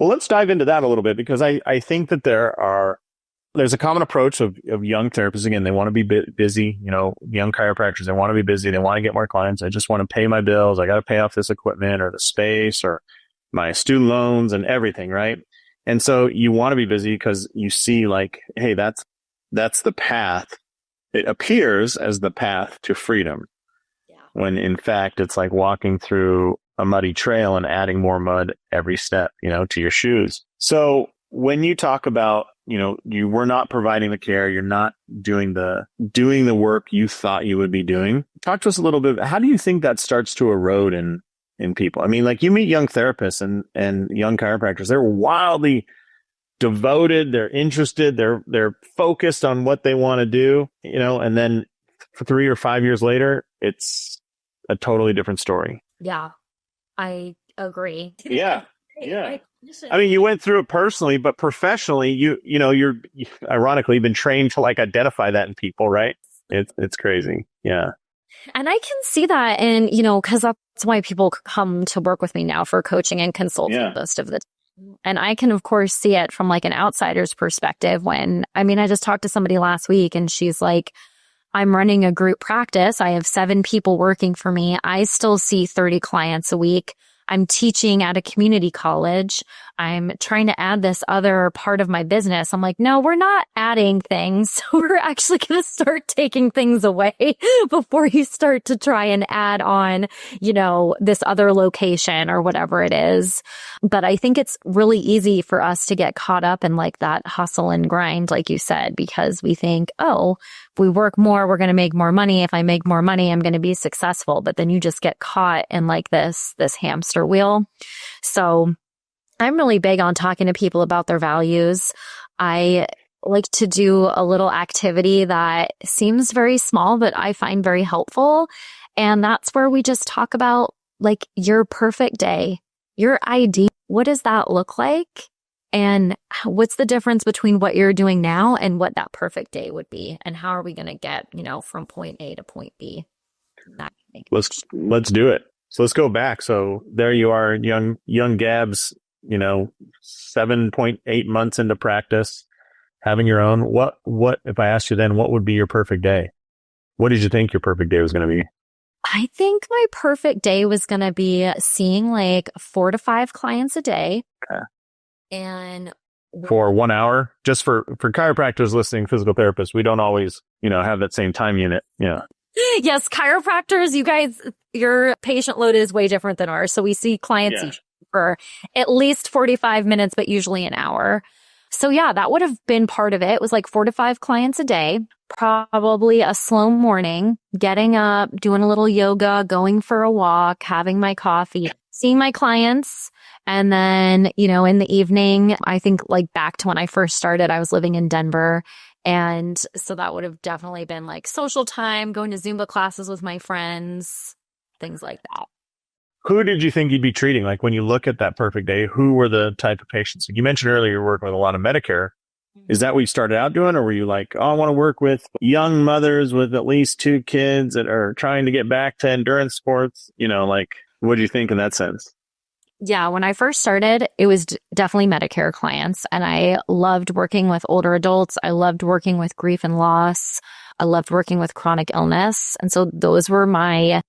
Well, let's dive into that a little bit because I think that there's a common approach of young therapists. Again, they want to be busy, young chiropractors, they want to be busy. They want to get more clients. I just want to pay my bills. I got to pay off this equipment or the space or my student loans and everything. Right. And so you want to be busy because you see like, hey, that's the path. It appears as the path to freedom. Yeah. When in fact, it's like walking through a muddy trail and adding more mud every step, to your shoes. So when you talk about, you were not providing the care, you're not doing the work you thought you would be doing. Talk to us a little bit. How do you think that starts to erode in people? I mean, like you meet young therapists and young chiropractors, they're wildly devoted, they're interested, they're focused on what they want to do, and then 3 or 5 years later, it's a totally different story. Yeah, I agree. Yeah. Yeah. I mean, you went through it personally, but professionally, you're ironically been trained to like identify that in people, right? It's crazy. Yeah. And I can see that in, because that's why people come to work with me now for coaching and consulting most of the time. And I can, of course, see it from like an outsider's perspective I just talked to somebody last week and she's like, I'm running a group practice. I have 7 people working for me. I still see 30 clients a week. I'm teaching at a community college. I'm trying to add this other part of my business. I'm like, no, we're not adding things. We're actually going to start taking things away before you start to try and add on, this other location or whatever it is. But I think it's really easy for us to get caught up in like that hustle and grind, like you said, because we think, oh, if we work more, we're going to make more money. If I make more money, I'm going to be successful. But then you just get caught in like this hamster wheel. So I'm really big on talking to people about their values. I like to do a little activity that seems very small, but I find very helpful. And that's where we just talk about like your perfect day, your ideal. What does that look like? And what's the difference between what you're doing now and what that perfect day would be? And how are we going to get, from point A to point B? Let's do it. So let's go back. So there you are, young Gabs, 7.8 months into practice, having your own. What, if I asked you then, what would be your perfect day? What did you think your perfect day was going to be? I think my perfect day was going to be seeing like 4 to 5 clients a day. Okay. And for 1 hour, just for chiropractors listening, physical therapists, we don't always, have that same time unit. Yeah. Yes. Chiropractors, you guys, your patient load is way different than ours. So we see clients each for at least 45 minutes, but usually an hour. So yeah, that would have been part of it. It was like 4 to 5 clients a day, probably a slow morning, getting up, doing a little yoga, going for a walk, having my coffee, seeing my clients. And then, in the evening, I think like back to when I first started, I was living in Denver. And so that would have definitely been like social time, going to Zumba classes with my friends, things like that. Who did you think you'd be treating? Like when you look at that perfect day, who were the type of patients? You mentioned earlier you're working with a lot of Medicare. Is that what you started out doing? Or were you like, oh, I want to work with young mothers with at least 2 kids that are trying to get back to endurance sports? What do you think in that sense? Yeah, when I first started, it was definitely Medicare clients. And I loved working with older adults. I loved working with grief and loss. I loved working with chronic illness. And so those were my,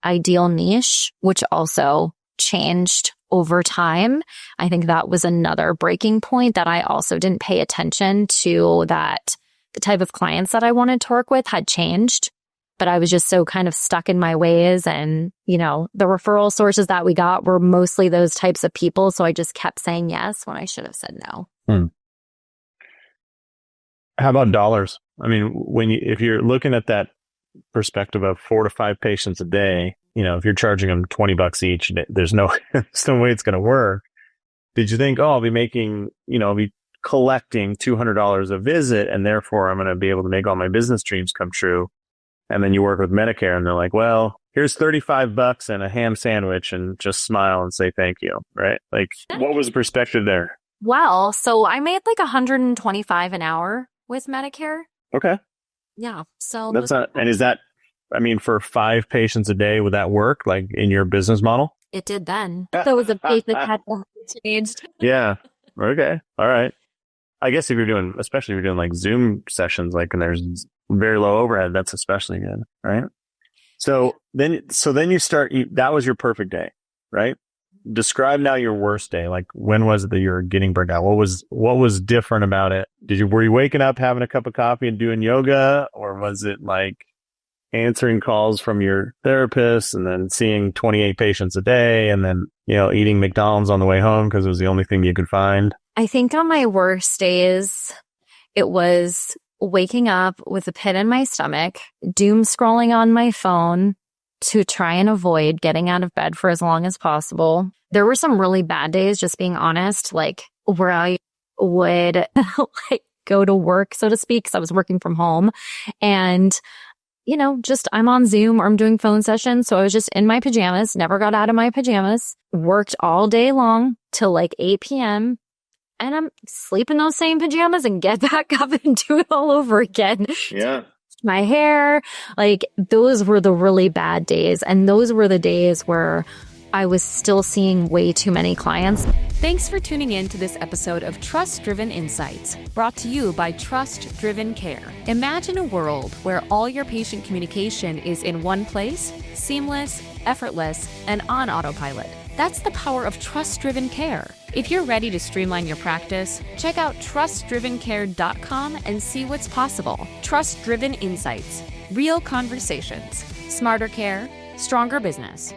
ideal niche, which also changed over time. I think that was another breaking point that I also didn't pay attention to, that the type of clients that I wanted to work with had changed. But I was just so kind of stuck in my ways. And, the referral sources that we got were mostly those types of people. So I just kept saying yes when I should have said no. How about dollars? I mean, if you're looking at that perspective of 4 to 5 patients a day, if you're charging them $20 each, there's no way it's going to work. Did you think, I'll be making, I'll be collecting $200 a visit and therefore I'm going to be able to make all my business dreams come true? And then you work with Medicare and they're like, well, here's $35 and a ham sandwich and just smile and say thank you. Right? Like, what was the perspective there? Well, so I made like $125 an hour with Medicare. Okay. Yeah. So that's not, and is that, for 5 patients a day, would that work like in your business model? It did then. That was a face that had changed. Yeah. Okay. All right. I guess if you're doing, especially if you're doing like Zoom sessions, like, and there's very low overhead, that's especially good, right? So then you start, that was your perfect day, right? Describe now your worst day. Like, when was it that you were getting burned out? What was different about it? Were you waking up, having a cup of coffee and doing yoga, or was it like answering calls from your therapist and then seeing 28 patients a day and then, eating McDonald's on the way home because it was the only thing you could find? I think on my worst days, it was waking up with a pit in my stomach, doom scrolling on my phone to try and avoid getting out of bed for as long as possible. There were some really bad days, just being honest, like where I would like go to work, so to speak, because I was working from home. And, just I'm on Zoom or I'm doing phone sessions. So I was just in my pajamas, never got out of my pajamas, worked all day long till like 8 p.m. And I'm sleep in those same pajamas and get back up and do it all over again. Yeah. My hair, like those were the really bad days. And those were the days where I was still seeing way too many clients. Thanks for tuning in to this episode of Trust Driven Insights, brought to you by TrustDrivenCare. Imagine a world where all your patient communication is in one place, seamless, effortless, and on autopilot. That's the power of Trust-Driven Care. If you're ready to streamline your practice, check out TrustDrivenCare.com and see what's possible. Trust-Driven Insights. Real conversations. Smarter care. Stronger business.